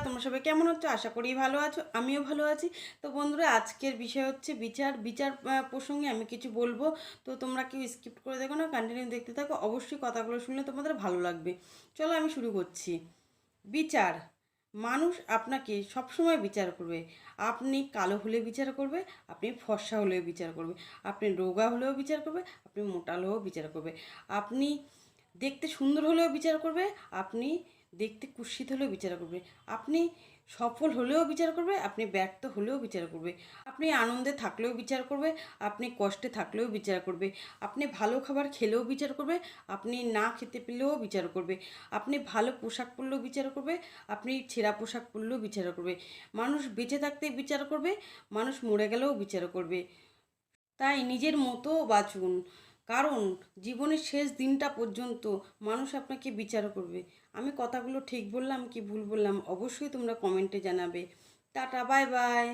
তোমরা সবাই কেমন আছো? আশা করি ভালো আছো, আমিও ভালো আছি। তো বন্ধুরা, আজকের বিষয় হচ্ছে বিচার বিচার প্রসঙ্গে আমি কিছু বলবো। তো তোমরা কেউ স্কিপ করে দেখো না, কন্টিনিউ দেখতে থাকো। অবশ্যই কথাগুলো শুনলে তোমাদের ভালো লাগবে। চলো আমি শুরু করছি। বিচার। মানুষ আপনাকে সবসময় বিচার করবে। আপনি কালো হলে বিচার করবে, আপনি ফর্সা হলেও বিচার করবে, আপনি রোগা হলেও বিচার করবে, আপনি মোটা হলেও বিচার করবে, আপনি দেখতে সুন্দর হলেও বিচার করবে, আপনি দেখতে কুৎসিত হলেও বিচার করবে, আপনি সফল হলেও বিচার করবে, আপনি ব্যর্থ হলেও বিচার করবে, আপনি আনন্দে থাকলেও বিচার করবে, আপনি কষ্টে থাকলেও বিচার করবে, আপনি ভালো খাবার খেলেও বিচার করবে, আপনি না খেতে পেলেও বিচার করবে, আপনি ভালো পোশাক পরলেও বিচার করবে, আপনি ছেঁড়া পোশাক পরলেও বিচার করবে। মানুষ বেঁচে থাকতেই বিচার করবে, মানুষ মরে গেলেও বিচার করবে। তাই নিজের মতো বাঁচুন, কারণ জীবনের শেষ দিনটা পর্যন্ত মানুষ আপনাকে বিচার করবে। আমি কথাগুলো ঠিক বললাম কি ভুল বললাম অবশ্যই তোমরা কমেন্টে জানাবে। Tata, bye bye.